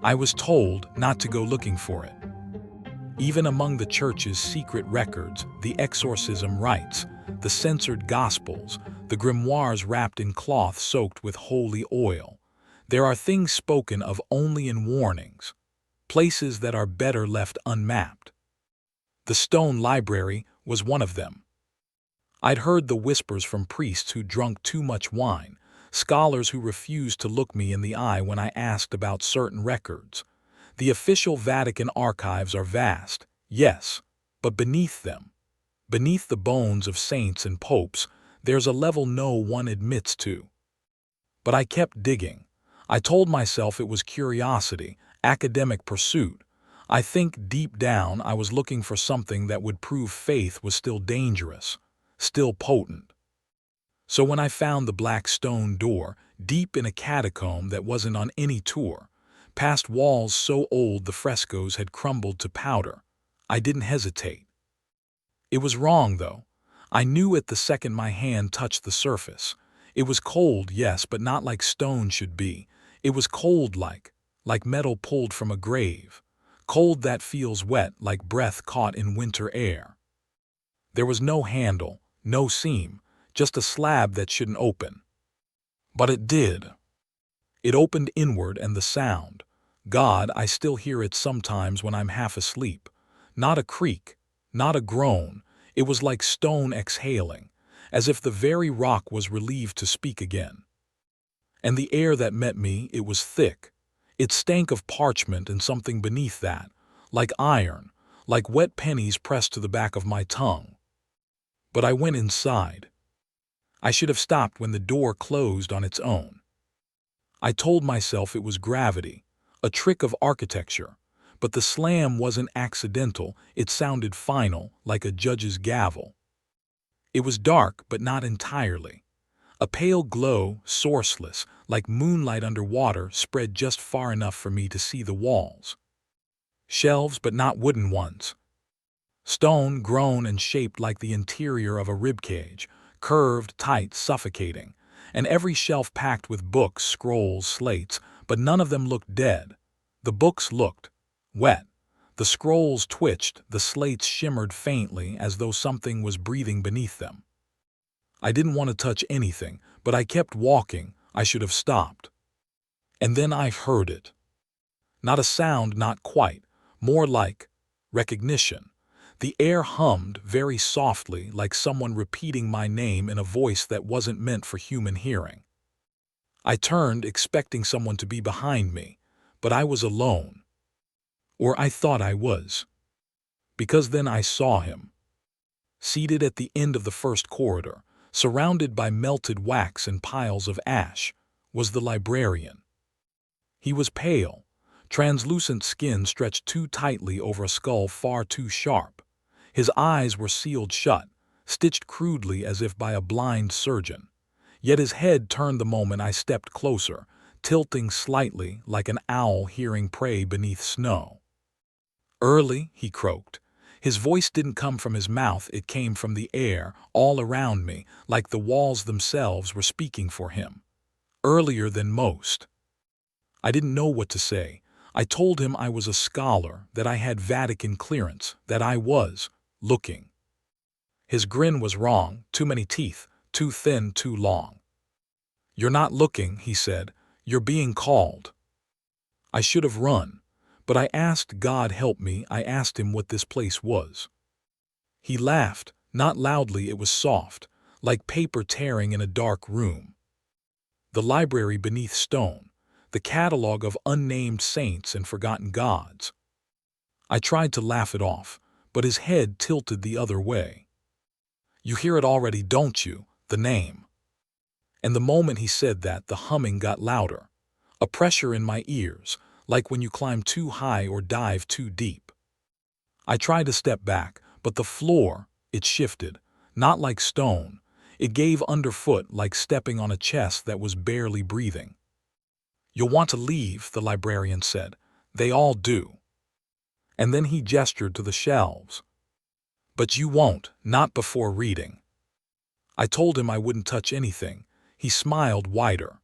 I was told not to go looking for it. Even among the church's secret records, the exorcism rites, the censored gospels, the grimoires wrapped in cloth soaked with holy oil, there are things spoken of only in warnings, places that are better left unmapped. The stone library was one of them. I'd heard the whispers from priests who drunk too much wine, scholars who refused to look me in the eye when I asked about certain records. The official Vatican archives are vast, yes, but beneath them, beneath the bones of saints and popes, there's a level no one admits to. But I kept digging. I told myself it was curiosity, academic pursuit. I think deep down I was looking for something that would prove faith was still dangerous, still potent. So when I found the black stone door, deep in a catacomb that wasn't on any tour, past walls so old the frescoes had crumbled to powder, I didn't hesitate. It was wrong, though. I knew it the second my hand touched the surface. It was cold, yes, but not like stone should be. It was cold like metal pulled from a grave. Cold that feels wet, like breath caught in winter air. There was no handle, no seam, just a slab that shouldn't open. But it did. It opened inward, and the sound, God, I still hear it sometimes when I'm half asleep. Not a creak, not a groan. It was like stone exhaling, as if the very rock was relieved to speak again. And the air that met me, it was thick. It stank of parchment and something beneath that, like iron, like wet pennies pressed to the back of my tongue. But I went inside. I should have stopped when the door closed on its own. I told myself it was gravity, a trick of architecture, but the slam wasn't accidental, it sounded final, like a judge's gavel. It was dark, but not entirely. A pale glow, sourceless, like moonlight under water, spread just far enough for me to see the walls. Shelves, but not wooden ones. Stone, grown and shaped like the interior of a ribcage, curved, tight, suffocating, and every shelf packed with books, scrolls, slates, but none of them looked dead. The books looked wet. The scrolls twitched, the slates shimmered faintly as though something was breathing beneath them. I didn't want to touch anything, but I kept walking. I should have stopped. And then I heard it. Not a sound, not quite, more like recognition. The air hummed very softly, like someone repeating my name in a voice that wasn't meant for human hearing. I turned, expecting someone to be behind me, but I was alone. Or I thought I was. Because then I saw him. Seated at the end of the first corridor, surrounded by melted wax and piles of ash, was the librarian. He was pale, translucent skin stretched too tightly over a skull far too sharp. His eyes were sealed shut, stitched crudely as if by a blind surgeon. Yet his head turned the moment I stepped closer, tilting slightly like an owl hearing prey beneath snow. "Early," he croaked. His voice didn't come from his mouth, it came from the air, all around me, like the walls themselves were speaking for him. "Earlier than most." I didn't know what to say. I told him I was a scholar, that I had Vatican clearance, that I was looking. His grin was wrong, too many teeth, too thin, too long. "You're not looking," he said. "You're being called." I should have run, but I asked God help me. I asked him what this place was. He laughed, not loudly, it was soft, like paper tearing in a dark room. The library beneath stone, the catalog of unnamed saints and forgotten gods. I tried to laugh it off, but his head tilted the other way. "You hear it already, don't you? The name." And the moment he said that, the humming got louder, a pressure in my ears, like when you climb too high or dive too deep. I tried to step back, but the floor, it shifted, not like stone. It gave underfoot like stepping on a chest that was barely breathing. "You'll want to leave," the librarian said. "They all do." And then he gestured to the shelves. "But you won't, not before reading." I told him I wouldn't touch anything. He smiled wider.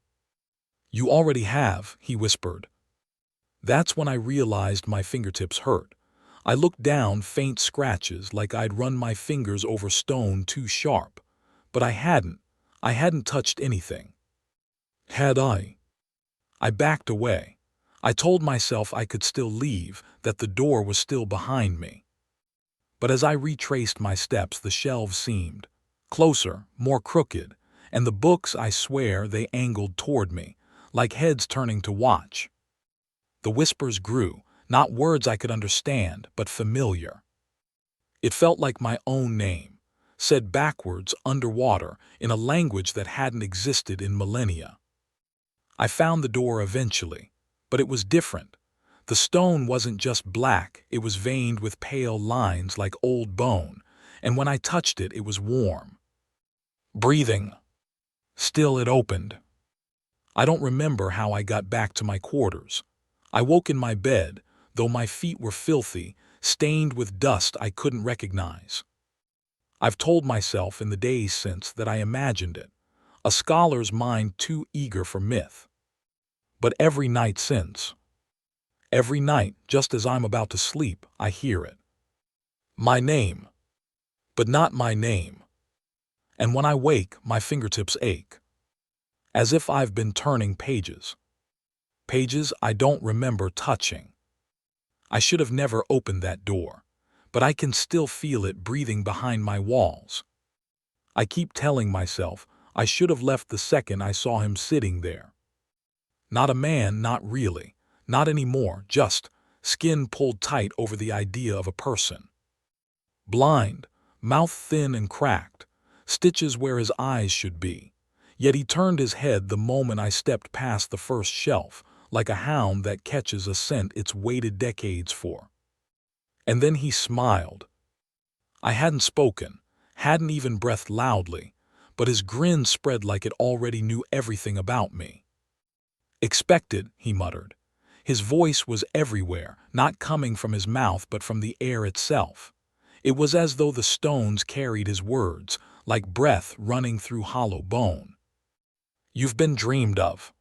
"You already have," he whispered. That's when I realized my fingertips hurt. I looked down, faint scratches like I'd run my fingers over stone too sharp. But I hadn't. I hadn't touched anything. Had I? I backed away. I told myself I could still leave, that the door was still behind me. But as I retraced my steps, the shelves seemed closer, more crooked, and the books, I swear, they angled toward me, like heads turning to watch. The whispers grew, not words I could understand, but familiar. It felt like my own name, said backwards, underwater, in a language that hadn't existed in millennia. I found the door eventually, but it was different. The stone wasn't just black, it was veined with pale lines like old bone, and when I touched it, it was warm. Breathing. Still, it opened. I don't remember how I got back to my quarters. I woke in my bed, though my feet were filthy, stained with dust I couldn't recognize. I've told myself in the days since that I imagined it, a scholar's mind too eager for myth. But every night since, every night, just as I'm about to sleep, I hear it. My name, but not my name. And when I wake, my fingertips ache, as if I've been turning pages. Pages I don't remember touching. I should have never opened that door, but I can still feel it breathing behind my walls. I keep telling myself I should have left the second I saw him sitting there. Not a man, not really, not anymore, just skin pulled tight over the idea of a person. Blind, mouth thin and cracked, stitches where his eyes should be. Yet he turned his head the moment I stepped past the first shelf, like a hound that catches a scent it's waited decades for. And then he smiled. I hadn't spoken, hadn't even breathed loudly, but his grin spread like it already knew everything about me. Expected, he muttered. His voice was everywhere, not coming from his mouth but from the air itself. It was as though the stones carried his words, like breath running through hollow bone. You've been dreamed of.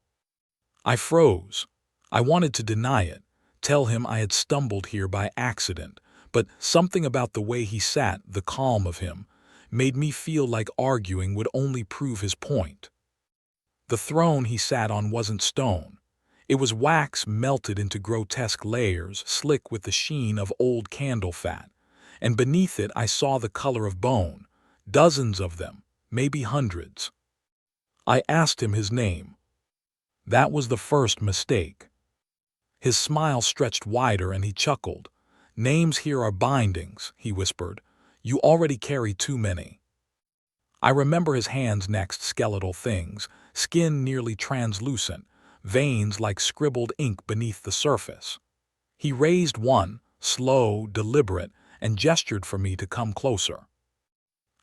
I froze. I wanted to deny it, tell him I had stumbled here by accident, but something about the way he sat, the calm of him, made me feel like arguing would only prove his point. The throne he sat on wasn't stone. It was wax melted into grotesque layers, slick with the sheen of old candle fat, and beneath it I saw the color of bone, dozens of them, maybe hundreds. I asked him his name. That was the first mistake. His smile stretched wider and he chuckled. Names here are bindings, he whispered. You already carry too many. I remember his hands next, skeletal things, skin nearly translucent, veins like scribbled ink beneath the surface. He raised one, slow, deliberate, and gestured for me to come closer.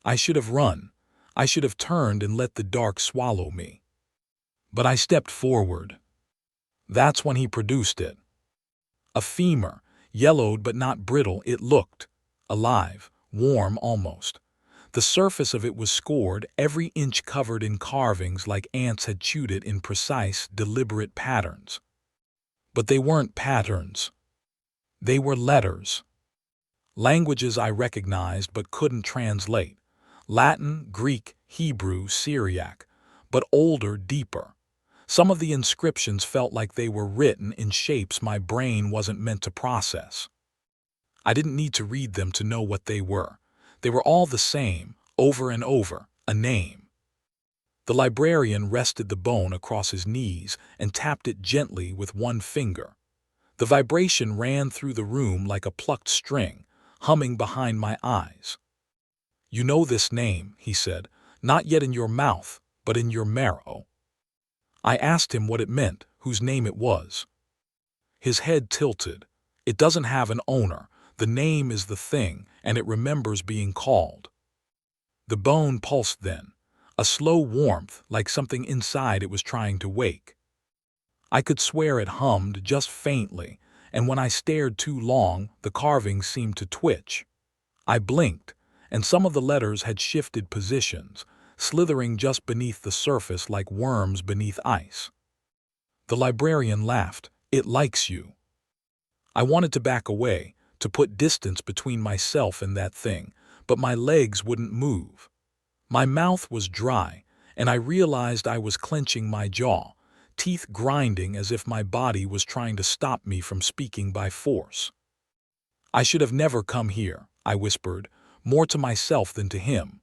I should have run. I should have turned and let the dark swallow me. But I stepped forward. That's when he produced it. A femur, yellowed but not brittle, it looked alive, warm almost. The surface of it was scored, every inch covered in carvings like ants had chewed it in precise, deliberate patterns. But they weren't patterns. They were letters. Languages I recognized but couldn't translate. Latin, Greek, Hebrew, Syriac, but older, deeper. Some of the inscriptions felt like they were written in shapes my brain wasn't meant to process. I didn't need to read them to know what they were. They were all the same, over and over, a name. The librarian rested the bone across his knees and tapped it gently with one finger. The vibration ran through the room like a plucked string, humming behind my eyes. You know this name, he said, not yet in your mouth, but in your marrow. I asked him what it meant, whose name it was. His head tilted. It doesn't have an owner. The name is the thing, and it remembers being called. The bone pulsed then, a slow warmth like something inside it was trying to wake. I could swear it hummed just faintly, and when I stared too long, the carvings seemed to twitch. I blinked, and some of the letters had shifted positions, slithering just beneath the surface like worms beneath ice. The librarian laughed. It likes you. I wanted to back away, to put distance between myself and that thing, but my legs wouldn't move. My mouth was dry, and I realized I was clenching my jaw, teeth grinding as if my body was trying to stop me from speaking by force. "I should have never come here," I whispered, more to myself than to him.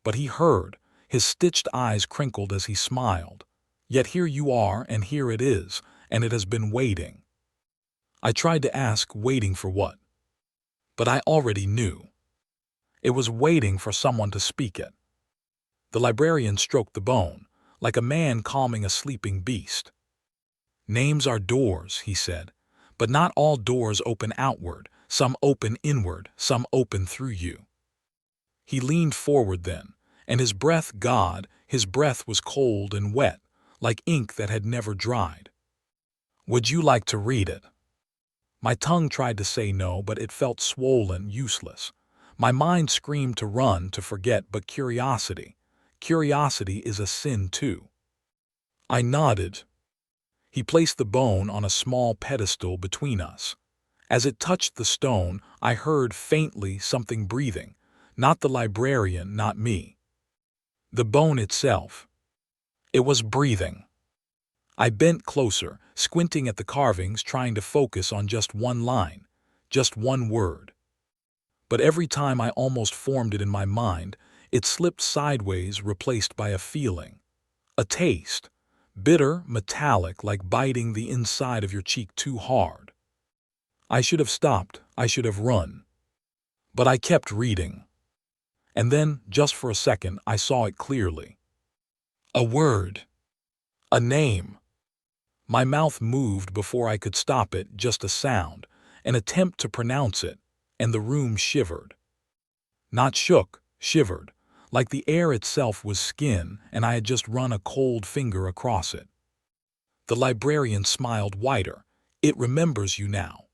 But he heard, his stitched eyes crinkled as he smiled. "Yet here you are, and here it is, and it has been waiting." I tried to ask, waiting for what? But I already knew. It was waiting for someone to speak it. The librarian stroked the bone, like a man calming a sleeping beast. "Names are doors," he said, "but not all doors open outward. Some open inward, some open through you." He leaned forward then, and his breath was cold and wet, like ink that had never dried. "Would you like to read it?" My tongue tried to say no, but it felt swollen, useless. My mind screamed to run, to forget, but curiosity is a sin too. I nodded. He placed the bone on a small pedestal between us. As it touched the stone, I heard faintly something breathing. Not the librarian, not me. The bone itself. It was breathing. I bent closer, squinting at the carvings, trying to focus on just one line, just one word. But every time I almost formed it in my mind, it slipped sideways, replaced by a feeling. A taste. Bitter, metallic, like biting the inside of your cheek too hard. I should have stopped, I should have run. But I kept reading. And then, just for a second, I saw it clearly. A word. A name. My mouth moved before I could stop it, just a sound, an attempt to pronounce it, and the room shivered. Not shook, shivered, like the air itself was skin and I had just run a cold finger across it. The librarian smiled wider. "It remembers you now."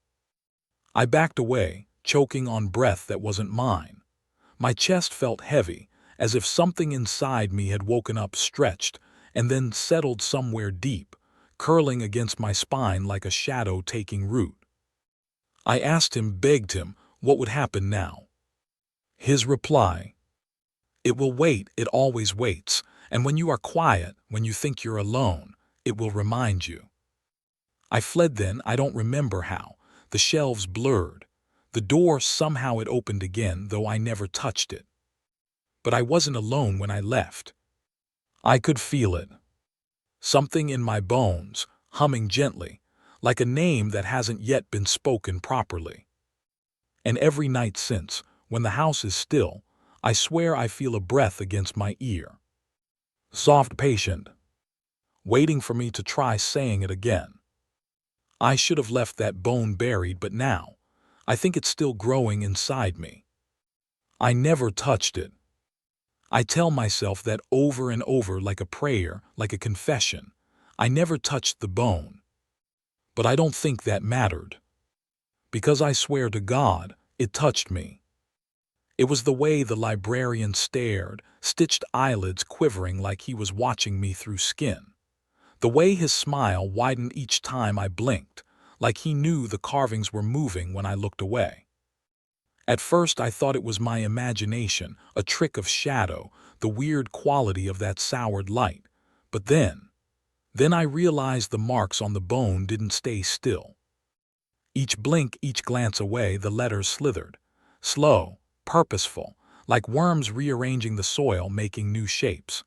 I backed away, choking on breath that wasn't mine. My chest felt heavy, as if something inside me had woken up, stretched, and then settled somewhere deep, curling against my spine like a shadow taking root. I asked him, begged him, what would happen now. His reply: "It will wait, it always waits, and when you are quiet, when you think you're alone, it will remind you." I fled then, I don't remember how. The shelves blurred. The door, somehow it opened again, though I never touched it. But I wasn't alone when I left. I could feel it. Something in my bones, humming gently, like a name that hasn't yet been spoken properly. And every night since, when the house is still, I swear I feel a breath against my ear. Soft, patient, waiting for me to try saying it again. I should have left that bone buried, but now, I think it's still growing inside me. I never touched it. I tell myself that over and over, like a prayer, like a confession. I never touched the bone. But I don't think that mattered. Because I swear to God, it touched me. It was the way the librarian stared, stitched eyelids quivering like he was watching me through skin. The way his smile widened each time I blinked, like he knew the carvings were moving when I looked away. At first I thought it was my imagination, a trick of shadow, the weird quality of that soured light. But then I realized the marks on the bone didn't stay still. Each blink, each glance away, the letters slithered. Slow, purposeful, like worms rearranging the soil, making new shapes.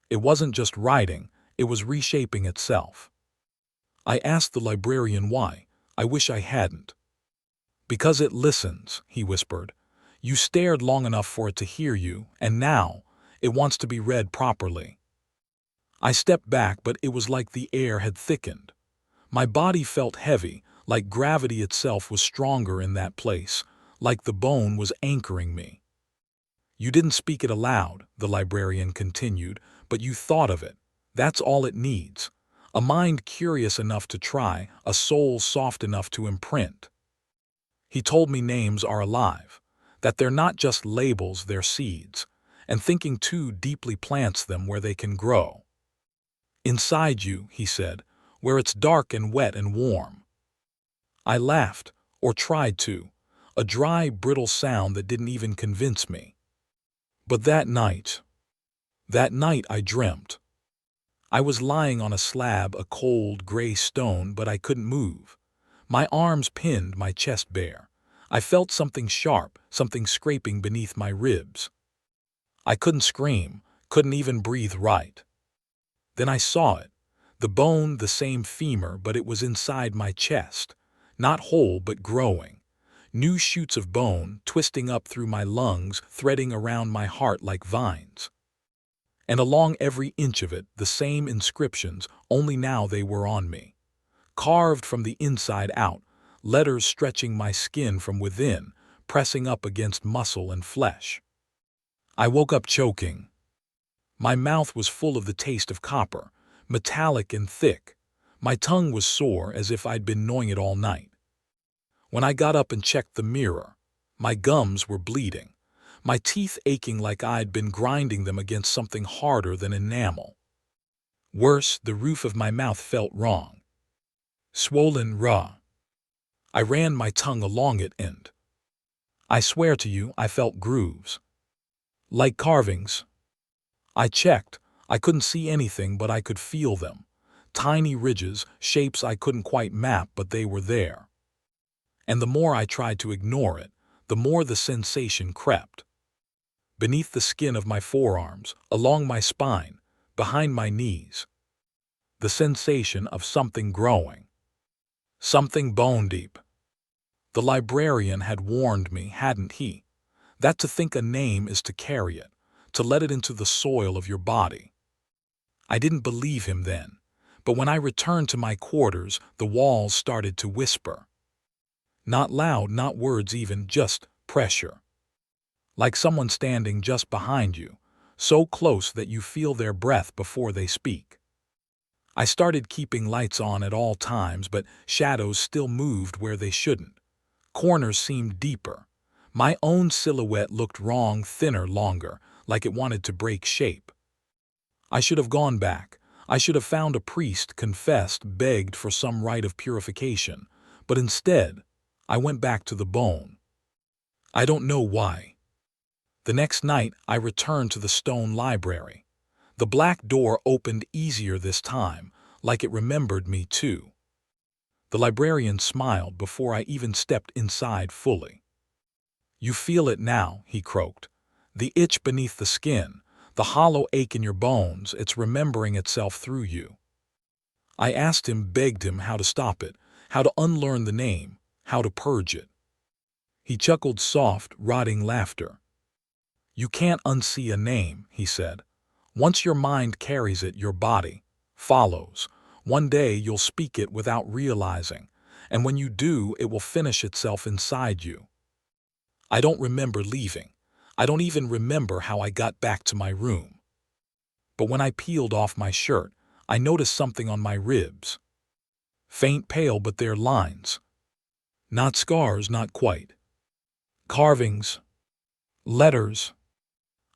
It wasn't just writing, it was reshaping itself. I asked the librarian why. I wish I hadn't. "Because it listens," he whispered. "You stared long enough for it to hear you, and now it wants to be read properly." I stepped back, but it was like the air had thickened. My body felt heavy, like gravity itself was stronger in that place, like the bone was anchoring me. "You didn't speak it aloud," the librarian continued, "but you thought of it. That's all it needs. A mind curious enough to try, a soul soft enough to imprint." He told me names are alive, that they're not just labels, they're seeds, and thinking too deeply plants them where they can grow. "Inside you," he said, "where it's dark and wet and warm." I laughed, or tried to, a dry, brittle sound that didn't even convince me. But that night I dreamt. I was lying on a slab, a cold, gray stone, but I couldn't move. My arms pinned, my chest bare. I felt something sharp, something scraping beneath my ribs. I couldn't scream, couldn't even breathe right. Then I saw it. The bone, the same femur, but it was inside my chest. Not whole, but growing. New shoots of bone, twisting up through my lungs, threading around my heart like vines. And along every inch of it, the same inscriptions, only now they were on me. Carved from the inside out, letters stretching my skin from within, pressing up against muscle and flesh. I woke up choking. My mouth was full of the taste of copper, metallic and thick. My tongue was sore as if I'd been gnawing it all night. When I got up and checked the mirror, my gums were bleeding, my teeth aching like I'd been grinding them against something harder than enamel. Worse, the roof of my mouth felt wrong. Swollen, raw. I ran my tongue along it and, I swear to you, I felt grooves. Like carvings. I checked. I couldn't see anything, but I could feel them. Tiny ridges, shapes I couldn't quite map, but they were there. And the more I tried to ignore it, the more the sensation crept. Beneath the skin of my forearms, along my spine, behind my knees. The sensation of something growing. Something bone deep. The librarian had warned me, hadn't he? That to think a name is to carry it, to let it into the soil of your body. I didn't believe him then, but when I returned to my quarters, the walls started to whisper. Not loud, not words even, just pressure. Like someone standing just behind you, so close that you feel their breath before they speak. I started keeping lights on at all times, but shadows still moved where they shouldn't. Corners seemed deeper. My own silhouette looked wrong, thinner, longer, like it wanted to break shape. I should have gone back. I should have found a priest, confessed, begged for some rite of purification. But instead, I went back to the bone. I don't know why. The next night, I returned to the stone library. The black door opened easier this time, like it remembered me too. The librarian smiled before I even stepped inside fully. "You feel it now," he croaked. "The itch beneath the skin, the hollow ache in your bones, it's remembering itself through you." I asked him, begged him how to stop it, how to unlearn the name, how to purge it. He chuckled soft, rotting laughter. "You can't unsee a name," he said. "Once your mind carries it, your body follows. One day you'll speak it without realizing, and when you do, it will finish itself inside you." I don't remember leaving. I don't even remember how I got back to my room. But when I peeled off my shirt, I noticed something on my ribs. Faint pale, but they're lines. Not scars, not quite. Carvings. Letters.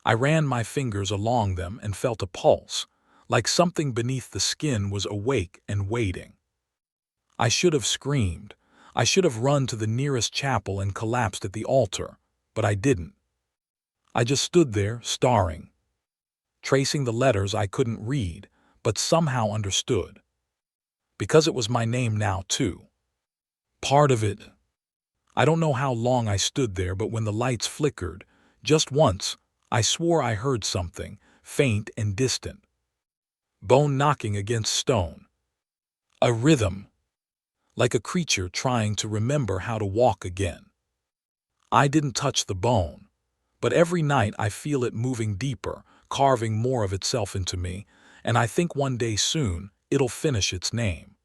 I ran my fingers along them and felt a pulse, like something beneath the skin was awake and waiting. I should have screamed. I should have run to the nearest chapel and collapsed at the altar, but I didn't. I just stood there, staring, tracing the letters I couldn't read, but somehow understood. Because it was my name now, too. Part of it. I don't know how long I stood there, but when the lights flickered, just once, I swore I heard something, faint and distant. Bone knocking against stone. A rhythm. Like a creature trying to remember how to walk again. I didn't touch the bone, but every night I feel it moving deeper, carving more of itself into me, and I think one day soon it'll finish its name.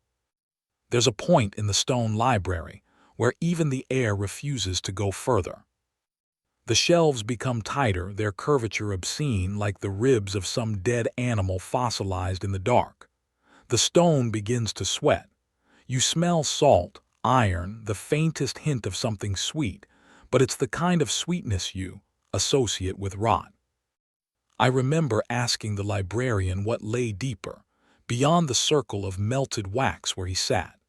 There's a point in the stone library where even the air refuses to go further. The shelves become tighter, their curvature obscene, like the ribs of some dead animal fossilized in the dark. The stone begins to sweat. You smell salt, iron, the faintest hint of something sweet, but it's the kind of sweetness you associate with rot. I remember asking the librarian what lay deeper, beyond the circle of melted wax where he sat.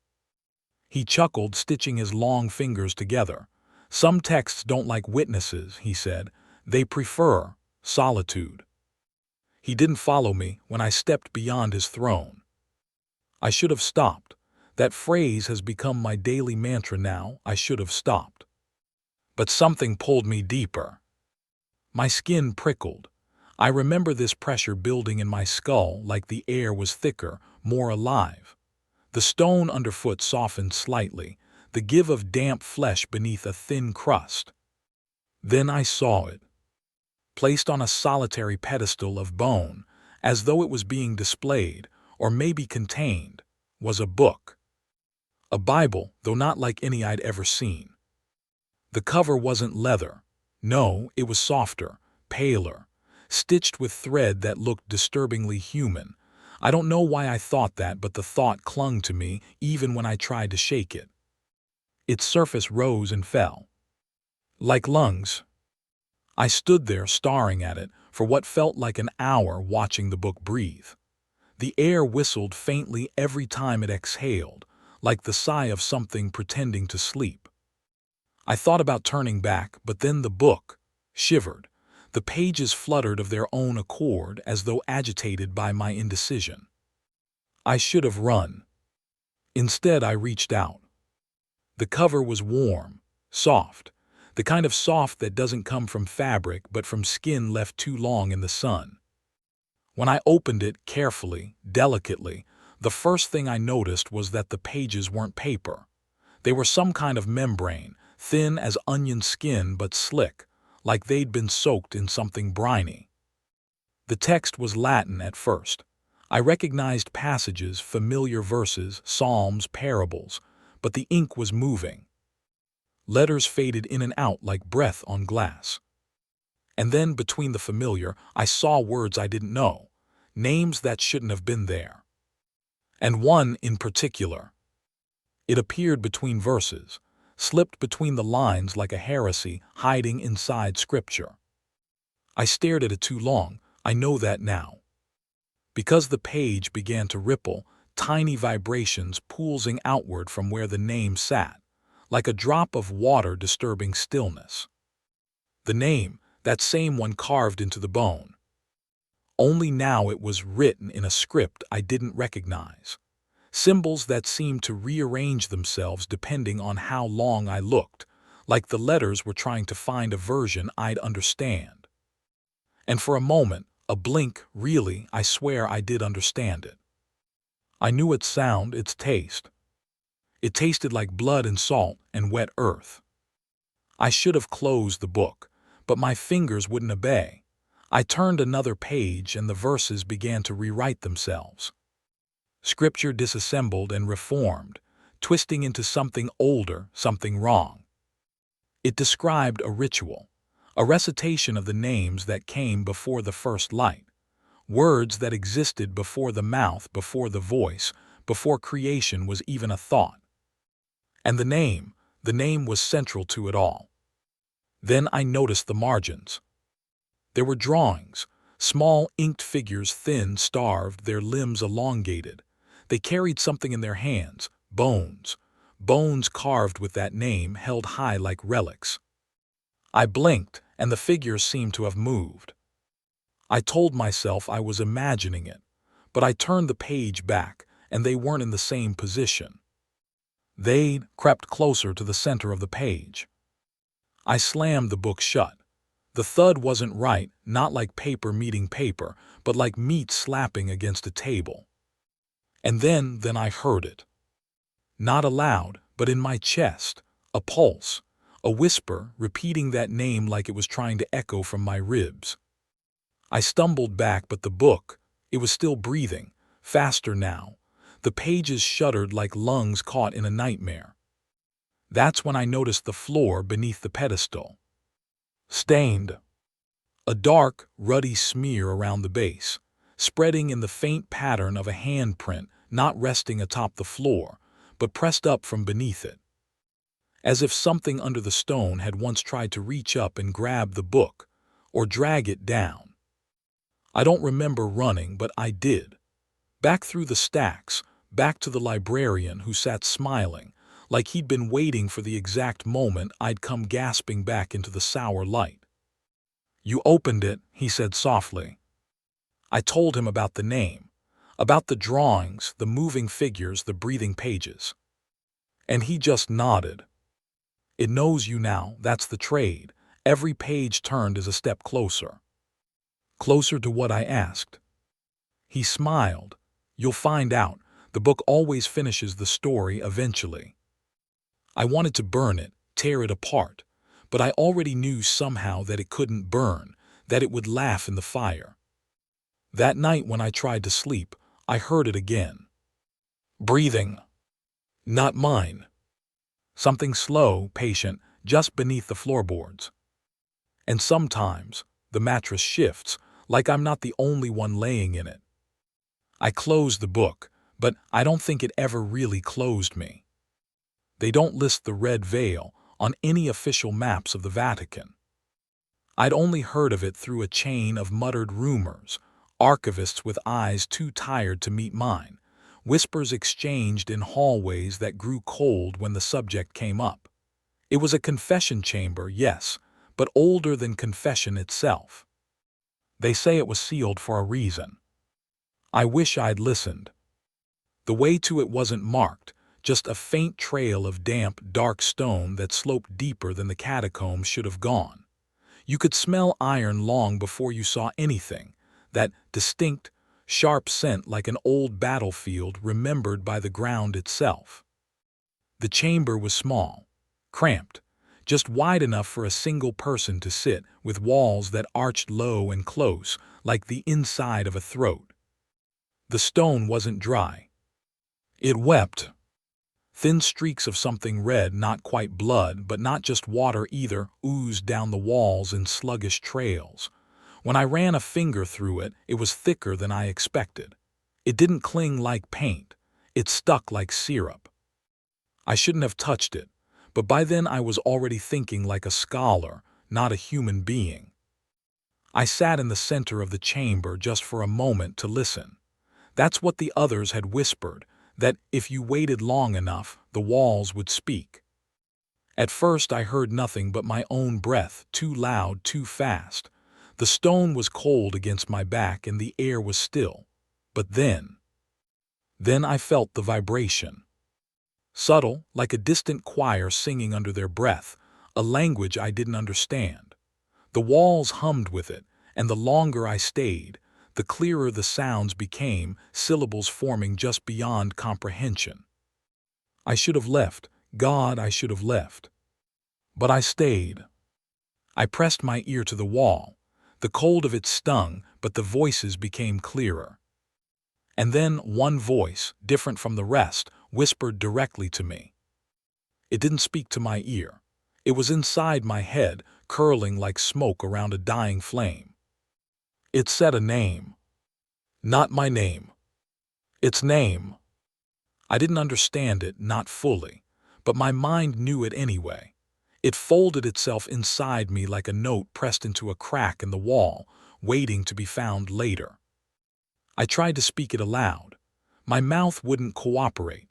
He chuckled, stitching his long fingers together. "Some texts don't like witnesses," he said. "They prefer solitude." He didn't follow me when I stepped beyond his throne. I should have stopped. That phrase has become my daily mantra now. I should have stopped. But something pulled me deeper. My skin prickled. I remember this pressure building in my skull like the air was thicker, more alive. The stone underfoot softened slightly, the give of damp flesh beneath a thin crust. Then I saw it, placed on a solitary pedestal of bone, as though it was being displayed, or maybe contained, was a book. A Bible, though not like any I'd ever seen. The cover wasn't leather. No, it was softer, paler, stitched with thread that looked disturbingly human. I don't know why I thought that, but the thought clung to me even when I tried to shake it. Its surface rose and fell. Like lungs. I stood there staring at it for what felt like an hour, watching the book breathe. The air whistled faintly every time it exhaled, like the sigh of something pretending to sleep. I thought about turning back, but then the book shivered. The pages fluttered of their own accord as though agitated by my indecision. I should have run. Instead, I reached out. The cover was warm, soft, the kind of soft that doesn't come from fabric but from skin left too long in the sun. When I opened it carefully, delicately, the first thing I noticed was that the pages weren't paper. They were some kind of membrane, thin as onion skin but slick, like they'd been soaked in something briny. The text was Latin at first. I recognized passages, familiar verses, psalms, parables, but the ink was moving. Letters faded in and out like breath on glass. And then, between the familiar, I saw words I didn't know, names that shouldn't have been there. And one in particular. It appeared between verses, slipped between the lines like a heresy hiding inside Scripture. I stared at it too long, I know that now. Because the page began to ripple, tiny vibrations pulsing outward from where the name sat, like a drop of water disturbing stillness. The name, that same one carved into the bone. Only now it was written in a script I didn't recognize. Symbols that seemed to rearrange themselves depending on how long I looked, like the letters were trying to find a version I'd understand. And for a moment, a blink, really, I swear I did understand it. I knew its sound, its taste. It tasted like blood and salt and wet earth. I should have closed the book, but my fingers wouldn't obey. I turned another page and the verses began to rewrite themselves. Scripture disassembled and reformed, twisting into something older, something wrong. It described a ritual, a recitation of the names that came before the first light, words that existed before the mouth, before the voice, before creation was even a thought. And the name was central to it all. Then I noticed the margins. There were drawings, small inked figures, thin, starved, their limbs elongated. They carried something in their hands, bones carved with that name held high like relics. I blinked, and the figures seemed to have moved. I told myself I was imagining it, but I turned the page back, and they weren't in the same position. They'd crept closer to the center of the page. I slammed the book shut. The thud wasn't right, not like paper meeting paper, but like meat slapping against a table. And then I heard it. Not aloud, but in my chest, a pulse, a whisper repeating that name like it was trying to echo from my ribs. I stumbled back, but the book, it was still breathing, faster now. The pages shuddered like lungs caught in a nightmare. That's when I noticed the floor beneath the pedestal. Stained. A dark, ruddy smear around the base, spreading in the faint pattern of a handprint not resting atop the floor, but pressed up from beneath it. As if something under the stone had once tried to reach up and grab the book, or drag it down. I don't remember running, but I did. Back through the stacks, back to the librarian who sat smiling, like he'd been waiting for the exact moment I'd come gasping back into the sour light. "You opened it," he said softly. I told him about the name, about the drawings, the moving figures, the breathing pages. And he just nodded. "It knows you now, that's the trade." Every page turned is a step closer. Closer to what I asked. He smiled. "You'll find out. The book always finishes the story eventually." I wanted to burn it, tear it apart, but I already knew somehow that it couldn't burn, that it would laugh in the fire. That night when I tried to sleep, I heard it again. Breathing. Not mine. Something slow, patient, just beneath the floorboards. And sometimes, the mattress shifts, like I'm not the only one laying in it. I closed the book, but I don't think it ever really closed me. They don't list the red veil on any official maps of the Vatican. I'd only heard of it through a chain of muttered rumors, archivists with eyes too tired to meet mine, whispers exchanged in hallways that grew cold when the subject came up. It was a confession chamber, yes, but older than confession itself. They say it was sealed for a reason. I wish I'd listened. The way to it wasn't marked, just a faint trail of damp, dark stone that sloped deeper than the catacombs should have gone. You could smell iron long before you saw anything, that distinct, sharp scent like an old battlefield remembered by the ground itself. The chamber was small, cramped, just wide enough for a single person to sit, with walls that arched low and close, like the inside of a throat. The stone wasn't dry. It wept. Thin streaks of something red, not quite blood, but not just water either, oozed down the walls in sluggish trails. When I ran a finger through it, it was thicker than I expected. It didn't cling like paint. It stuck like syrup. I shouldn't have touched it, but by then I was already thinking like a scholar, not a human being. I sat in the center of the chamber just for a moment to listen. That's what the others had whispered, that if you waited long enough, the walls would speak. At first I heard nothing but my own breath, too loud, too fast. The stone was cold against my back and the air was still. But then I felt the vibration. Subtle, like a distant choir singing under their breath, a language I didn't understand. The walls hummed with it, and the longer I stayed, the clearer the sounds became, syllables forming just beyond comprehension. I should have left. God, I should have left. But I stayed. I pressed my ear to the wall. The cold of it stung, but the voices became clearer. And then one voice, different from the rest, whispered directly to me. It didn't speak to my ear. It was inside my head, curling like smoke around a dying flame. It said a name. Not my name. Its name. I didn't understand it, not fully, but my mind knew it anyway. It folded itself inside me like a note pressed into a crack in the wall, waiting to be found later. I tried to speak it aloud. My mouth wouldn't cooperate.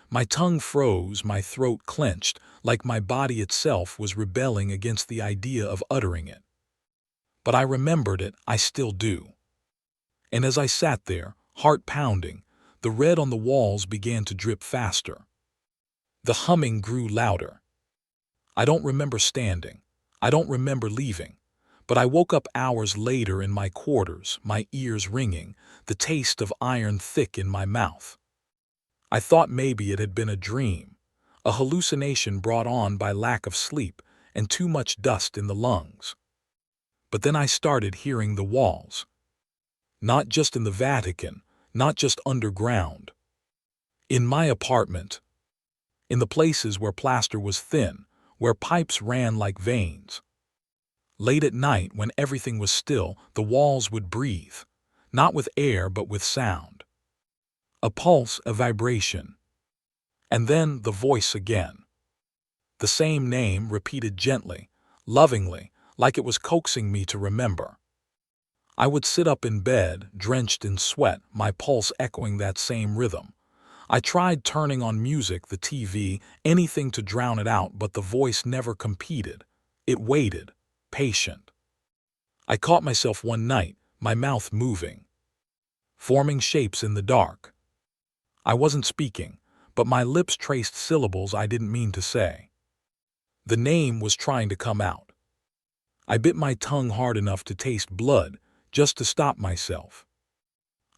My tongue froze, my throat clenched, like my body itself was rebelling against the idea of uttering it. But I remembered it, I still do. And as I sat there, heart pounding, the red on the walls began to drip faster. The humming grew louder. I don't remember standing. I don't remember leaving. But I woke up hours later in my quarters, my ears ringing, the taste of iron thick in my mouth. I thought maybe it had been a dream, a hallucination brought on by lack of sleep and too much dust in the lungs. But then I started hearing the walls. Not just in the Vatican, not just underground. In my apartment. In the places where plaster was thin, where pipes ran like veins. Late at night, when everything was still, the walls would breathe, not with air but with sound. A pulse, a vibration. And then the voice again. The same name repeated gently, lovingly, like it was coaxing me to remember. I would sit up in bed, drenched in sweat, my pulse echoing that same rhythm. I tried turning on music, the TV, anything to drown it out, but the voice never competed. It waited, patient. I caught myself one night, my mouth moving, forming shapes in the dark. I wasn't speaking, but my lips traced syllables I didn't mean to say. The name was trying to come out. I bit my tongue hard enough to taste blood, just to stop myself.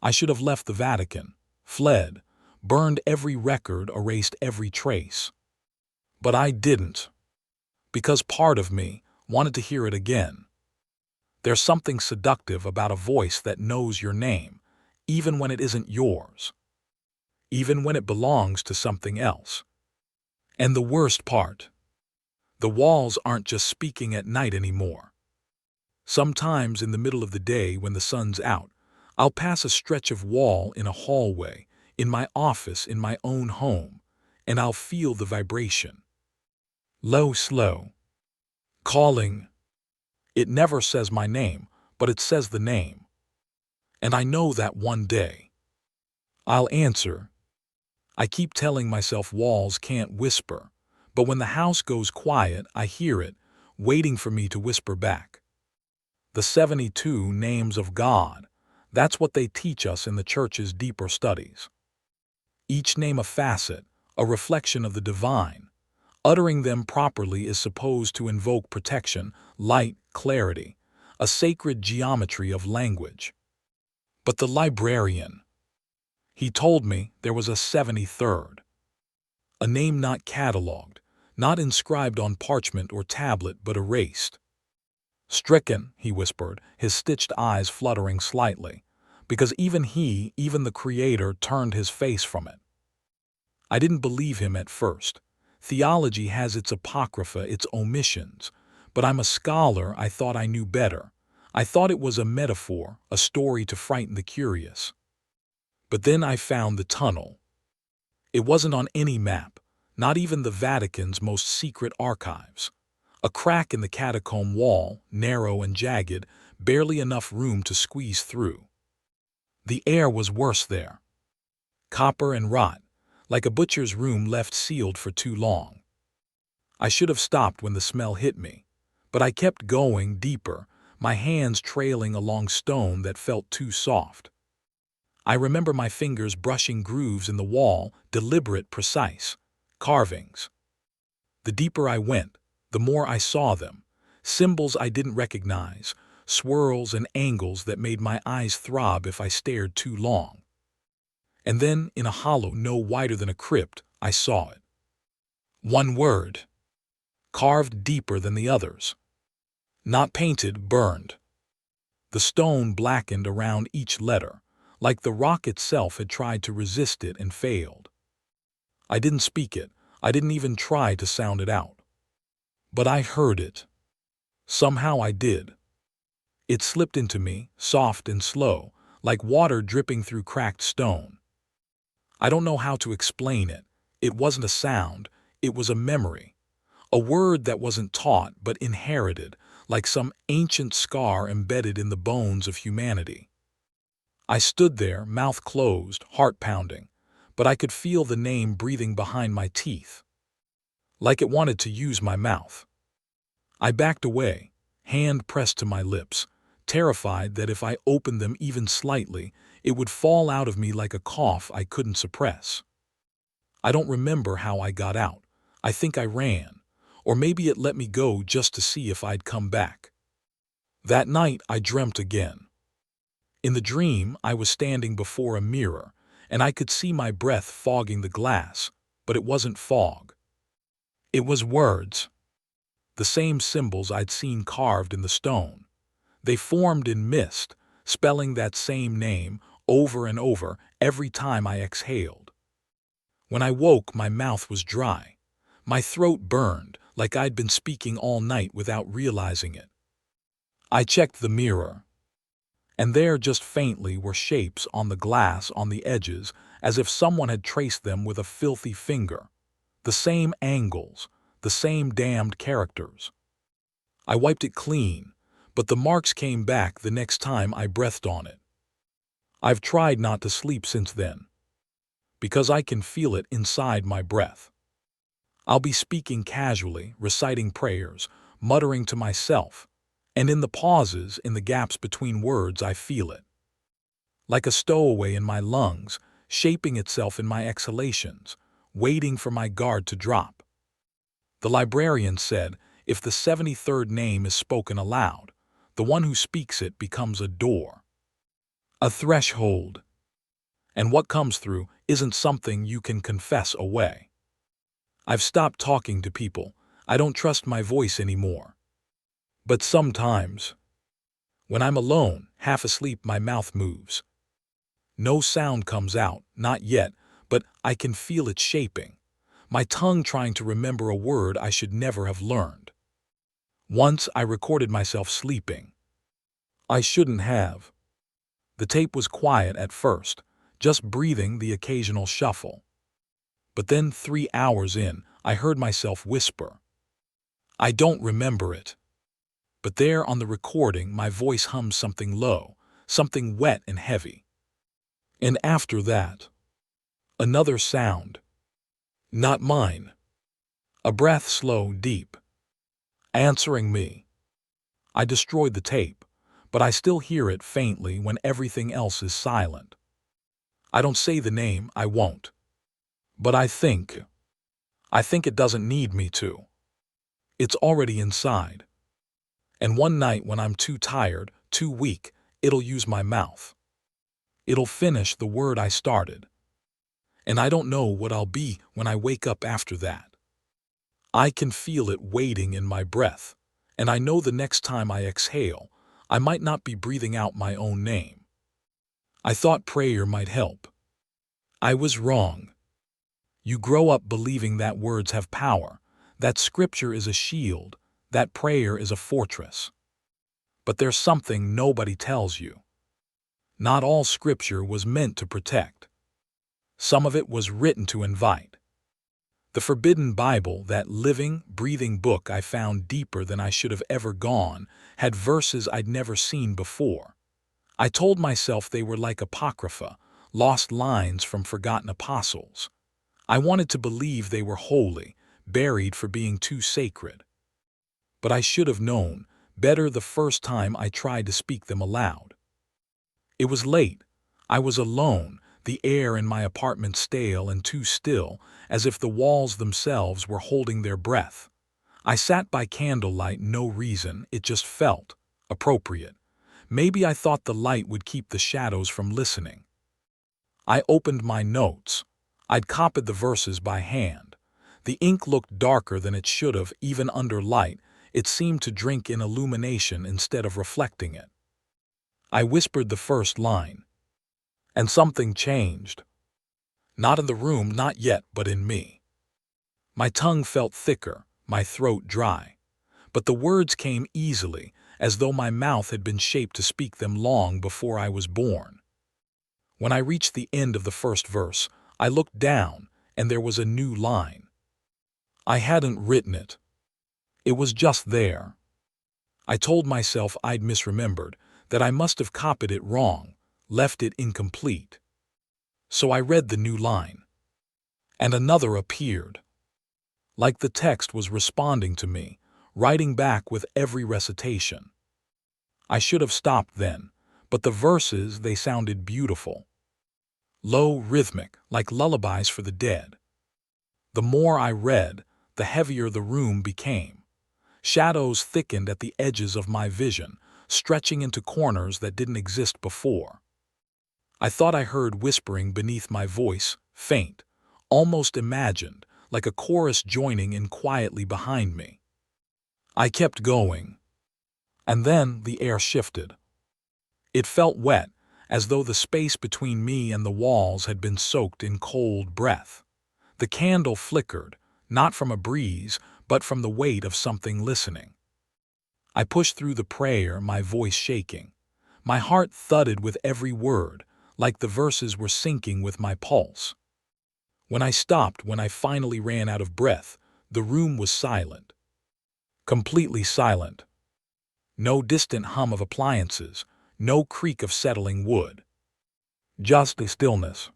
I should have left the Vatican, fled, burned every record, erased every trace. But I didn't, because part of me wanted to hear it again. There's something seductive about a voice that knows your name, even when it isn't yours, even when it belongs to something else. And the worst part, the walls aren't just speaking at night anymore. Sometimes in the middle of the day when the sun's out, I'll pass a stretch of wall in a hallway, in my office, in my own home, and I'll feel the vibration. Low, slow. Calling. It never says my name, but it says the name. And I know that one day I'll answer. I keep telling myself walls can't whisper, but when the house goes quiet, I hear it, waiting for me to whisper back. The 72 names of God, that's what they teach us in the church's deeper studies. Each name a facet, a reflection of the divine. Uttering them properly is supposed to invoke protection, light, clarity, a sacred geometry of language. But the librarian, he told me there was a 73rd. A name not catalogued, not inscribed on parchment or tablet, but erased. Stricken, he whispered, his stitched eyes fluttering slightly, because even the Creator, turned his face from it. I didn't believe him at first. Theology has its apocrypha, its omissions, but I'm a scholar. I thought I knew better. I thought it was a metaphor, a story to frighten the curious. But then I found the tunnel. It wasn't on any map, not even the Vatican's most secret archives. A crack in the catacomb wall, narrow and jagged, barely enough room to squeeze through. The air was worse there. Copper and rot, like a butcher's room left sealed for too long. I should have stopped when the smell hit me, but I kept going deeper, my hands trailing along stone that felt too soft. I remember my fingers brushing grooves in the wall, deliberate, precise, carvings. The deeper I went, the more I saw them, symbols I didn't recognize, swirls and angles that made my eyes throb if I stared too long. And then, in a hollow no wider than a crypt, I saw it. One word, carved deeper than the others. Not painted, burned. The stone blackened around each letter, like the rock itself had tried to resist it and failed. I didn't speak it, I didn't even try to sound it out. But I heard it. Somehow I did. It slipped into me, soft and slow, like water dripping through cracked stone. I don't know how to explain it. It wasn't a sound, it was a memory. A word that wasn't taught but inherited, like some ancient scar embedded in the bones of humanity. I stood there, mouth closed, heart pounding, but I could feel the name breathing behind my teeth, like it wanted to use my mouth. I backed away, hand pressed to my lips, terrified that if I opened them even slightly, it would fall out of me like a cough I couldn't suppress. I don't remember how I got out. I think I ran, or maybe it let me go just to see if I'd come back. That night I dreamt again. In the dream, I was standing before a mirror, and I could see my breath fogging the glass, but it wasn't fog. It was words. The same symbols I'd seen carved in the stone. They formed in mist, spelling that same name over and over every time I exhaled. When I woke, my mouth was dry. My throat burned, like I'd been speaking all night without realizing it. I checked the mirror, and there just faintly were shapes on the glass on the edges, as if someone had traced them with a filthy finger. The same angles, the same damned characters. I wiped it clean, but the marks came back the next time I breathed on it. I've tried not to sleep since then. because I can feel it inside my breath. I'll be speaking casually, reciting prayers, muttering to myself, and in the pauses, in the gaps between words, I feel it. Like a stowaway in my lungs, shaping itself in my exhalations, waiting for my guard to drop. The librarian said, if the 73rd name is spoken aloud, the one who speaks it becomes a door, a threshold, and what comes through isn't something you can confess away. I've stopped talking to people. I don't trust my voice anymore. But sometimes, when I'm alone, half asleep, my mouth moves. No sound comes out, not yet, but I can feel it shaping, my tongue trying to remember a word I should never have learned. Once I recorded myself sleeping. I shouldn't have. The tape was quiet at first, just breathing, the occasional shuffle. But then 3 hours in, I heard myself whisper. I don't remember it. But there on the recording, my voice hums something low, something wet and heavy. And after that, another sound. Not mine. A breath, slow, deep. Answering me. I destroyed the tape, but I still hear it faintly when everything else is silent. I don't say the name, I won't. But I think it doesn't need me to. It's already inside. And one night when I'm too tired, too weak, it'll use my mouth. It'll finish the word I started. And I don't know what I'll be when I wake up after that. I can feel it waiting in my breath, and I know the next time I exhale, I might not be breathing out my own name. I thought prayer might help. I was wrong. You grow up believing that words have power, that scripture is a shield, that prayer is a fortress. But there's something nobody tells you. Not all scripture was meant to protect. Some of it was written to invite. The forbidden Bible, that living, breathing book I found deeper than I should have ever gone, had verses I'd never seen before. I told myself they were like apocrypha, lost lines from forgotten apostles. I wanted to believe they were holy, buried for being too sacred. But I should have known better the first time I tried to speak them aloud. It was late. I was alone, the air in my apartment stale and too still, as if the walls themselves were holding their breath. I sat by candlelight, no reason, it just felt appropriate. Maybe I thought the light would keep the shadows from listening. I opened my notes. I'd copied the verses by hand. The ink looked darker than it should have, even under light. It seemed to drink in illumination instead of reflecting it. I whispered the first line. And something changed. Not in the room, not yet, but in me. My tongue felt thicker, my throat dry. But the words came easily, as though my mouth had been shaped to speak them long before I was born. When I reached the end of the first verse, I looked down, and there was a new line. I hadn't written it. It was just there. I told myself I'd misremembered, that I must have copied it wrong, left it incomplete. So I read the new line. And another appeared. Like the text was responding to me, writing back with every recitation. I should have stopped then, but the verses, they sounded beautiful. Low, rhythmic, like lullabies for the dead. The more I read, the heavier the room became. Shadows thickened at the edges of my vision, stretching into corners that didn't exist before. I thought I heard whispering beneath my voice, faint, almost imagined, like a chorus joining in quietly behind me. I kept going. And then the air shifted. It felt wet, as though the space between me and the walls had been soaked in cold breath. The candle flickered, not from a breeze, but from the weight of something listening. I pushed through the prayer, my voice shaking. My heart thudded with every word, like the verses were syncing with my pulse. When I stopped, when I finally ran out of breath, the room was silent. Completely silent. No distant hum of appliances, no creak of settling wood. Just a stillness.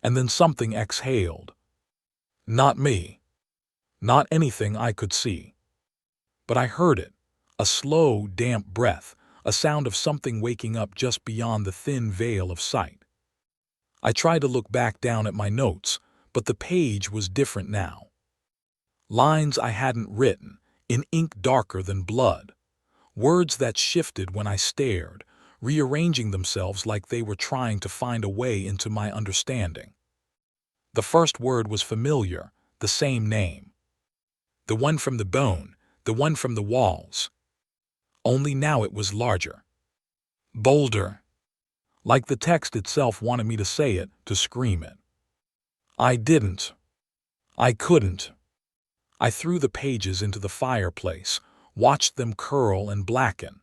And then something exhaled. Not me. Not anything I could see. But I heard it. A slow, damp breath, a sound of something waking up just beyond the thin veil of sight. I tried to look back down at my notes, but the page was different now. Lines I hadn't written, in ink darker than blood. Words that shifted when I stared, rearranging themselves like they were trying to find a way into my understanding. The first word was familiar, the same name. The one from the bone, the one from the walls. Only now it was larger. Bolder. Like the text itself wanted me to say it, to scream it. I didn't. I couldn't. I threw the pages into the fireplace, watched them curl and blacken.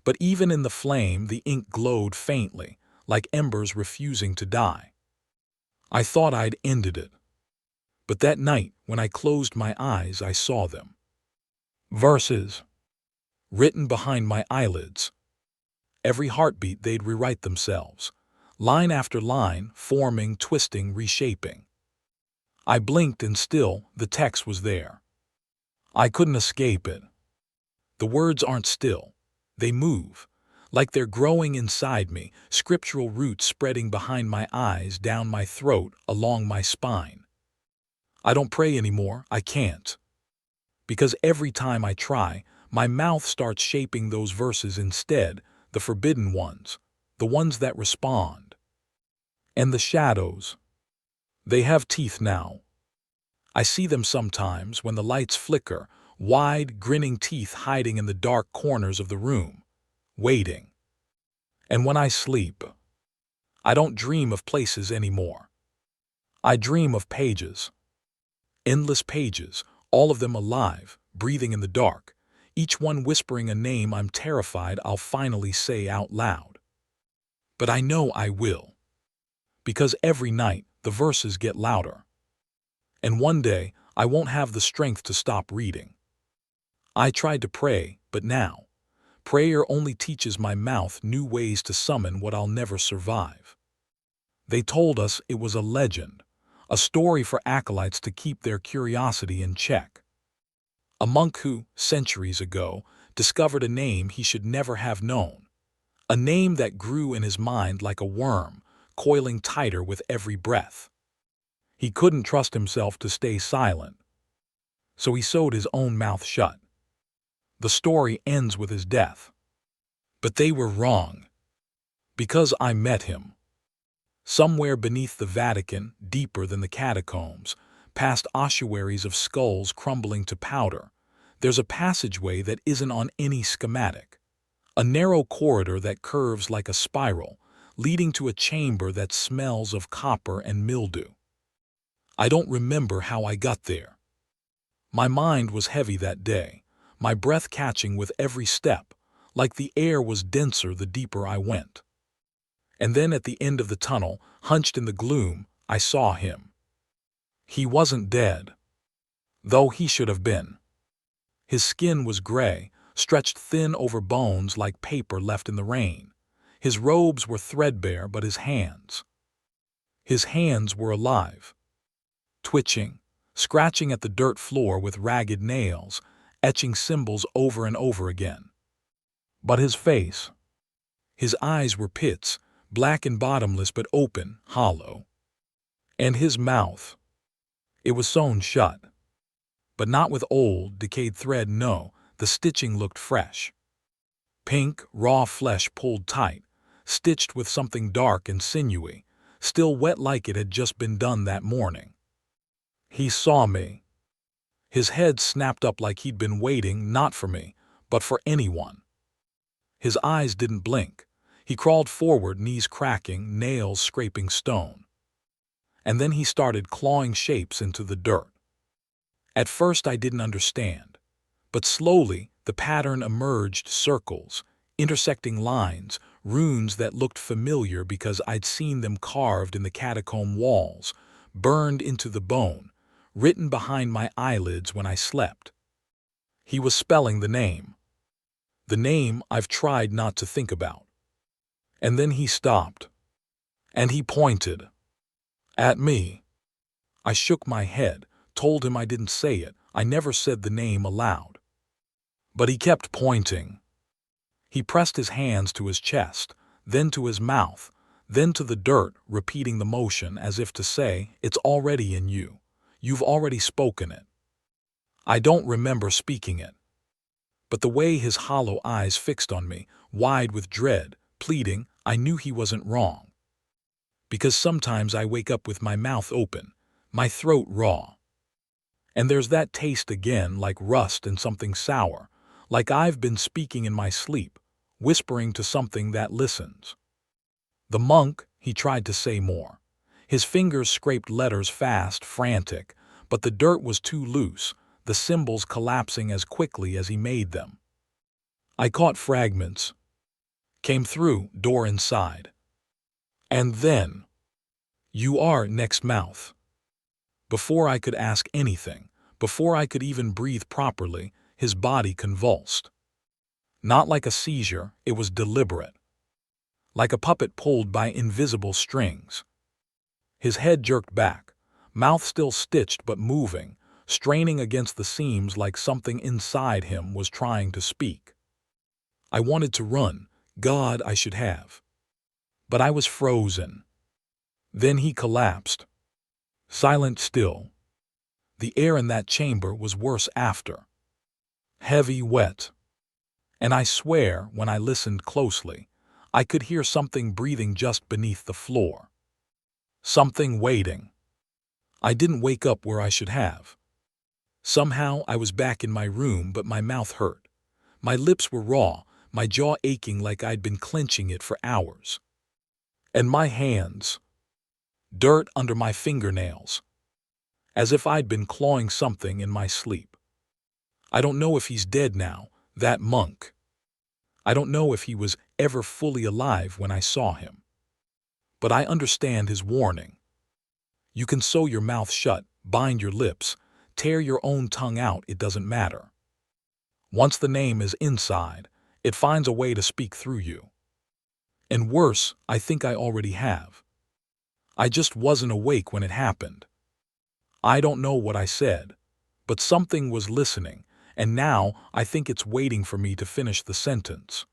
But even in the flame, the ink glowed faintly, like embers refusing to die. I thought I'd ended it. But that night, when I closed my eyes, I saw them. Verses. Written behind my eyelids. Every heartbeat they'd rewrite themselves. Line after line, forming, twisting, reshaping. I blinked and still, the text was there. I couldn't escape it. The words aren't still. They move. Like they're growing inside me, scriptural roots spreading behind my eyes, down my throat, along my spine. I don't pray anymore, I can't. Because every time I try, my mouth starts shaping those verses instead, the forbidden ones, the ones that respond. And the shadows. They have teeth now. I see them sometimes when the lights flicker, wide, grinning teeth hiding in the dark corners of the room, waiting. And when I sleep, I don't dream of places anymore. I dream of pages. Endless pages, all of them alive, breathing in the dark, each one whispering a name I'm terrified I'll finally say out loud. But I know I will. Because every night, the verses get louder. And one day, I won't have the strength to stop reading. I tried to pray, but now, prayer only teaches my mouth new ways to summon what I'll never survive. They told us it was a legend, a story for acolytes to keep their curiosity in check. A monk who, centuries ago, discovered a name he should never have known. A name that grew in his mind like a worm, coiling tighter with every breath. He couldn't trust himself to stay silent, so he sewed his own mouth shut. The story ends with his death. But they were wrong. Because I met him. Somewhere beneath the Vatican, deeper than the catacombs, past ossuaries of skulls crumbling to powder, there's a passageway that isn't on any schematic. A narrow corridor that curves like a spiral, leading to a chamber that smells of copper and mildew. I don't remember how I got there. My mind was heavy that day, my breath catching with every step, like the air was denser the deeper I went. And then at the end of the tunnel, hunched in the gloom, I saw him. He wasn't dead, though he should have been. His skin was gray, stretched thin over bones like paper left in the rain. His robes were threadbare, but his hands were alive. Twitching, scratching at the dirt floor with ragged nails, etching symbols over and over again. But his face, his eyes were pits, black and bottomless but open, hollow. And his mouth, it was sewn shut. But not with old, decayed thread, no, the stitching looked fresh. Pink, raw flesh pulled tight, stitched with something dark and sinewy, still wet like it had just been done that morning. He saw me. His head snapped up like he'd been waiting not for me, but for anyone. His eyes didn't blink. He crawled forward, knees cracking, nails scraping stone. And then he started clawing shapes into the dirt. At first I didn't understand, but slowly the pattern emerged: circles, intersecting lines, runes that looked familiar because I'd seen them carved in the catacomb walls, burned into the bone, written behind my eyelids when I slept. He was spelling the name I've tried not to think about. And then he stopped, and he pointed At me. I shook my head, told him I didn't say it. I never said the name aloud. But he kept pointing. He pressed his hands to his chest, then to his mouth, then to the dirt, repeating the motion as if to say, "It's already in you. You've already spoken it." I don't remember speaking it. But the way his hollow eyes fixed on me, wide with dread, pleading, I knew he wasn't wrong. Because sometimes I wake up with my mouth open, my throat raw. And there's that taste again, like rust and something sour, like I've been speaking in my sleep, whispering to something that listens. The monk, he tried to say more. His fingers scraped letters fast, frantic, but the dirt was too loose, the symbols collapsing as quickly as he made them. I caught fragments. Came through, door inside. And then, "You are next mouth." Before I could ask anything, before I could even breathe properly, his body convulsed. Not like a seizure, it was deliberate. Like a puppet pulled by invisible strings. His head jerked back, mouth still stitched but moving, straining against the seams like something inside him was trying to speak. I wanted to run. God, I should have. But I was frozen. Then he collapsed. Silent still. The air in that chamber was worse after. Heavy, wet. And I swear, when I listened closely, I could hear something breathing just beneath the floor. Something waiting. I didn't wake up where I should have. Somehow I was back in my room, but my mouth hurt. My lips were raw, my jaw aching like I'd been clenching it for hours. And my hands. Dirt under my fingernails. As if I'd been clawing something in my sleep. I don't know if he's dead now, that monk. I don't know if he was ever fully alive when I saw him. But I understand his warning. You can sew your mouth shut, bind your lips, tear your own tongue out, it doesn't matter. Once the name is inside, it finds a way to speak through you. And worse, I think I already have. I just wasn't awake when it happened. I don't know what I said, but something was listening, and now I think it's waiting for me to finish the sentence.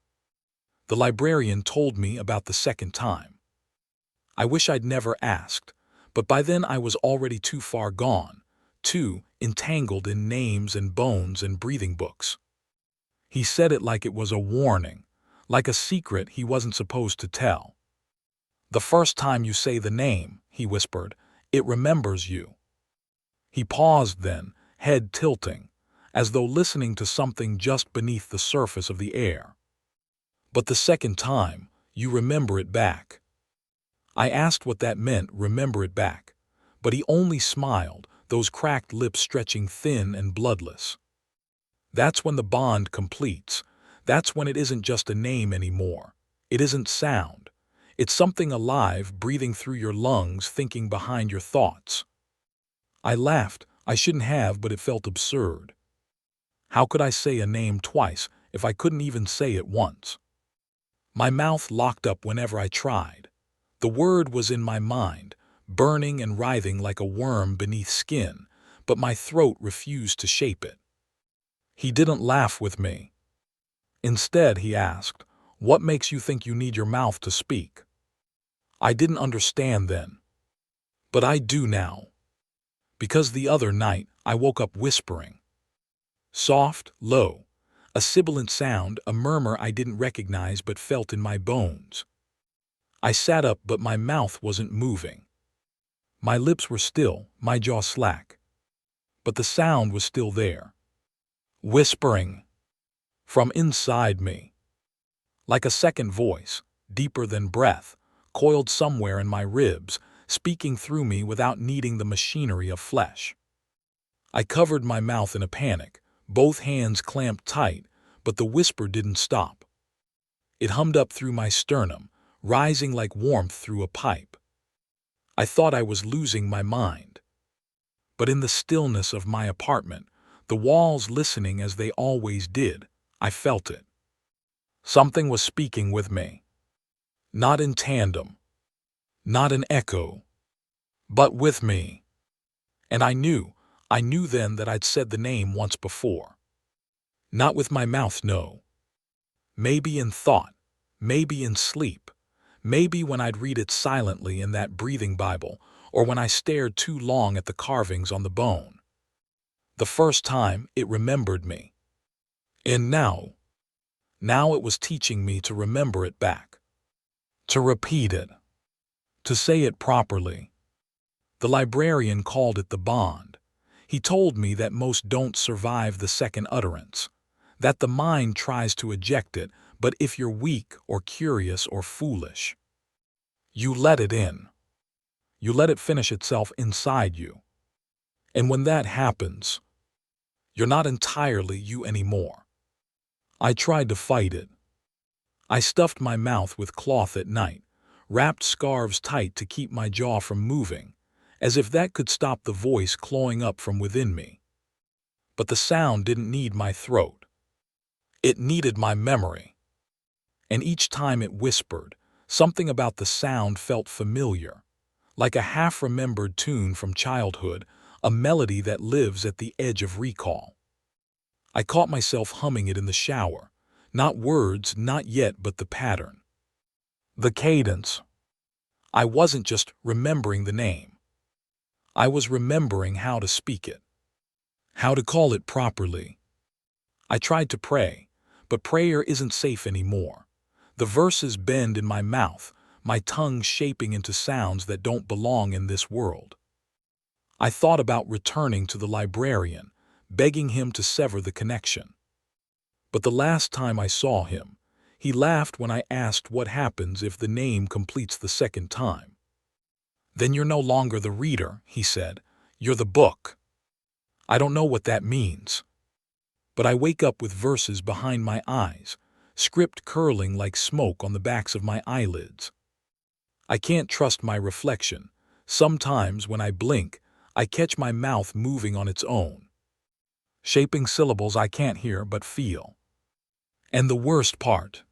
The librarian told me about the second time. I wish I'd never asked, but by then I was already too far gone, too entangled in names and bones and breathing books. He said it like it was a warning, like a secret he wasn't supposed to tell. "The first time you say the name," he whispered, "it remembers you." He paused then, head tilting, as though listening to something just beneath the surface of the air. "But the second time, you remember it back." I asked what that meant, remember it back, but he only smiled, those cracked lips stretching thin and bloodless. That's when the bond completes. That's when it isn't just a name anymore. It isn't sound. It's something alive, breathing through your lungs, thinking behind your thoughts. I laughed. I shouldn't have, but it felt absurd. How could I say a name twice if I couldn't even say it once? My mouth locked up whenever I tried. The word was in my mind, burning and writhing like a worm beneath skin, but my throat refused to shape it. He didn't laugh with me. Instead, he asked, "What makes you think you need your mouth to speak?" I didn't understand then. But I do now. Because the other night, I woke up whispering. Soft, low, a sibilant sound, a murmur I didn't recognize but felt in my bones. I sat up, but my mouth wasn't moving. My lips were still, my jaw slack. But the sound was still there. Whispering. From inside me. Like a second voice, deeper than breath, coiled somewhere in my ribs, speaking through me without needing the machinery of flesh. I covered my mouth in a panic, both hands clamped tight, but the whisper didn't stop. It hummed up through my sternum, rising like warmth through a pipe. I thought I was losing my mind. But in the stillness of my apartment, the walls listening as they always did, I felt it. Something was speaking with me. Not in tandem. Not an echo. but with me. And I knew then that I'd said the name once before. Not with my mouth, no. Maybe in thought, maybe in sleep, maybe when I'd read it silently in that breathing Bible, or when I stared too long at the carvings on the bone. The first time, it remembered me. And now it was teaching me to remember it back, to repeat it, to say it properly. The librarian called it the bond. He told me that most don't survive the second utterance, that the mind tries to eject it, but if you're weak or curious or foolish, you let it in. You let it finish itself inside you. And when that happens, you're not entirely you anymore. I tried to fight it. I stuffed my mouth with cloth at night, wrapped scarves tight to keep my jaw from moving, as if that could stop the voice clawing up from within me. But the sound didn't need my throat. It needed my memory. And each time it whispered, something about the sound felt familiar, like a half-remembered tune from childhood, a melody that lives at the edge of recall. I caught myself humming it in the shower, not words, not yet, but the pattern. The cadence. I wasn't just remembering the name. I was remembering how to speak it, how to call it properly. I tried to pray, but prayer isn't safe anymore. The verses bend in my mouth, my tongue shaping into sounds that don't belong in this world. I thought about returning to the librarian, begging him to sever the connection. But the last time I saw him, he laughed when I asked what happens if the name completes the second time. Then you're no longer the reader, he said. You're the book. I don't know what that means. But I wake up with verses behind my eyes, script curling like smoke on the backs of my eyelids. I can't trust my reflection. Sometimes when I blink, I catch my mouth moving on its own, shaping syllables I can't hear but feel. And the worst part,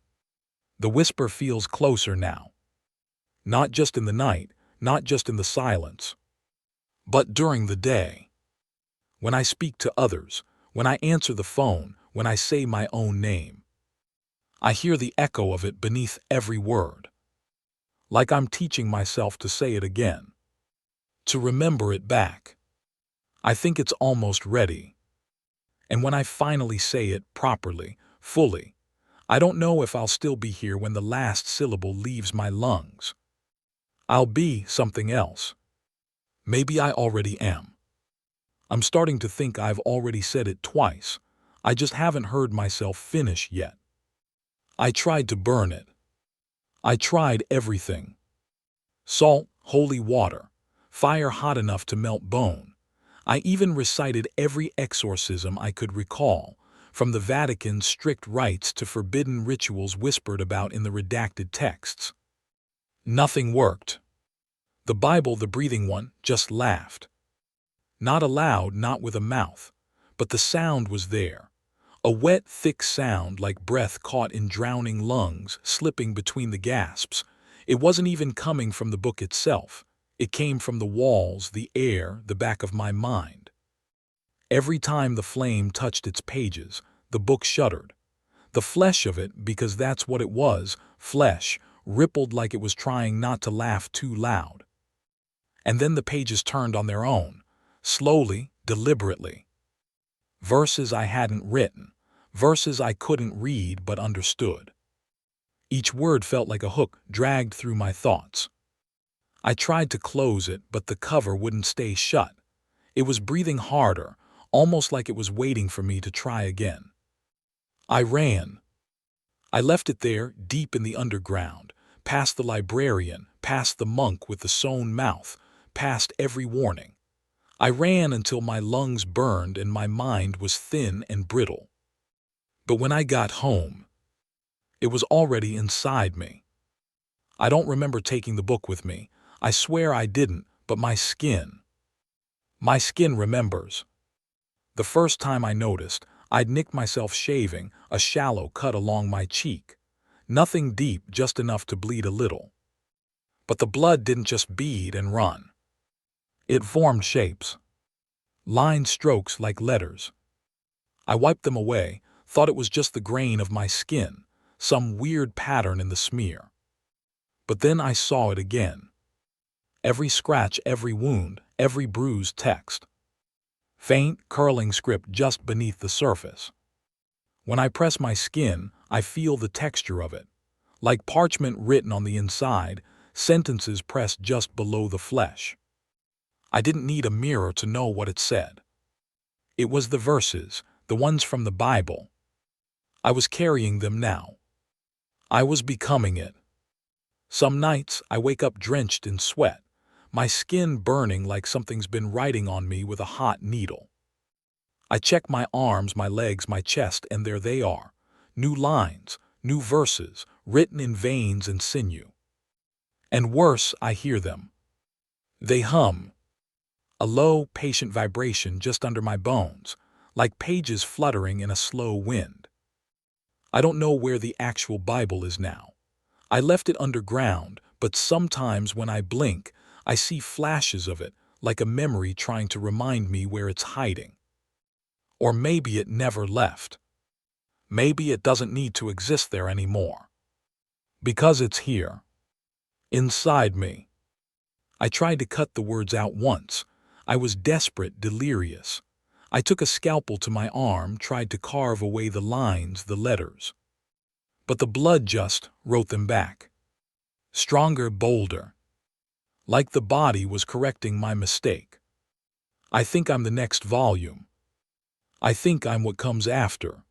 the whisper feels closer now. Not just in the night, not just in the silence, but during the day. When I speak to others, when I answer the phone, when I say my own name, I hear the echo of it beneath every word. Like I'm teaching myself to say it again, to remember it back. I think it's almost ready. And when I finally say it properly, fully, I don't know if I'll still be here when the last syllable leaves my lungs. I'll be something else. Maybe I already am. I'm starting to think I've already said it twice. I just haven't heard myself finish yet. I tried to burn it. I tried everything. Salt, holy water, fire hot enough to melt bone. I even recited every exorcism I could recall, from the Vatican's strict rites to forbidden rituals whispered about in the redacted texts. Nothing worked. The Bible, the breathing one, just laughed. Not aloud, not with a mouth, but the sound was there. A wet, thick sound like breath caught in drowning lungs, slipping between the gasps. It wasn't even coming from the book itself. It came from the walls, the air, the back of my mind. Every time the flame touched its pages, the book shuddered. The flesh of it, because that's what it was, flesh, rippled like it was trying not to laugh too loud. And then the pages turned on their own, slowly, deliberately. Verses I hadn't written, verses I couldn't read but understood. Each word felt like a hook dragged through my thoughts. I tried to close it, but the cover wouldn't stay shut. It was breathing harder, almost like it was waiting for me to try again. I ran. I left it there, deep in the underground, past the librarian, past the monk with the sewn mouth, past every warning. I ran until my lungs burned and my mind was thin and brittle. But when I got home, it was already inside me. I don't remember taking the book with me. I swear I didn't, but my skin remembers. The first time I noticed, I'd nicked myself shaving, a shallow cut along my cheek. Nothing deep, just enough to bleed a little. But the blood didn't just bead and run. It formed shapes, line strokes like letters. I wiped them away, thought it was just the grain of my skin, some weird pattern in the smear. But then I saw it again. Every scratch, every wound, every bruised text. Faint, curling script just beneath the surface. When I press my skin, I feel the texture of it. Like parchment written on the inside, sentences pressed just below the flesh. I didn't need a mirror to know what it said. It was the verses, the ones from the Bible. I was carrying them now. I was becoming it. Some nights I wake up drenched in sweat, my skin burning like something's been writing on me with a hot needle. I check my arms, my legs, my chest, and there they are. New lines, new verses, written in veins and sinew. And worse, I hear them. They hum. A low, patient vibration just under my bones, like pages fluttering in a slow wind. I don't know where the actual Bible is now. I left it underground, but sometimes when I blink, I see flashes of it, like a memory trying to remind me where it's hiding. Or maybe it never left. Maybe it doesn't need to exist there anymore. Because it's here. Inside me. I tried to cut the words out once. I was desperate, delirious. I took a scalpel to my arm, tried to carve away the lines, the letters. But the blood just wrote them back. Stronger, bolder. Like the body was correcting my mistake. I think I'm the next volume. I think I'm what comes after.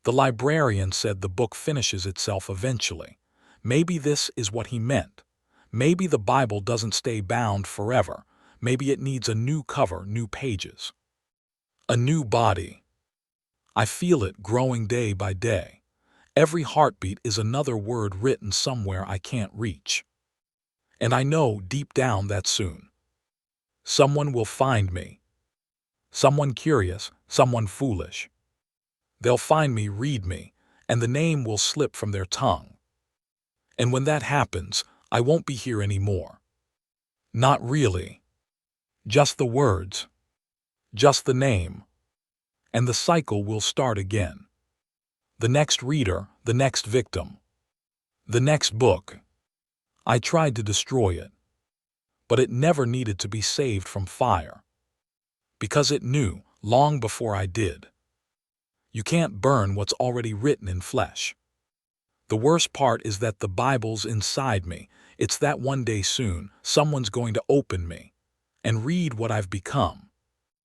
The librarian said the book finishes itself eventually. Maybe this is what he meant. Maybe the Bible doesn't stay bound forever. Maybe it needs a new cover, new pages. A new body. I feel it growing day by day. Every heartbeat is another word written somewhere I can't reach. And I know deep down that soon. Someone will find me. Someone curious, someone foolish. They'll find me, read me, and the name will slip from their tongue. And when that happens, I won't be here anymore. Not really. Just the words. Just the name. And the cycle will start again. The next reader, the next victim. The next book. I tried to destroy it. But it never needed to be saved from fire. Because it knew, long before I did. You can't burn what's already written in flesh. The worst part is that the Bible's inside me. It's that one day soon, someone's going to open me and read what I've become.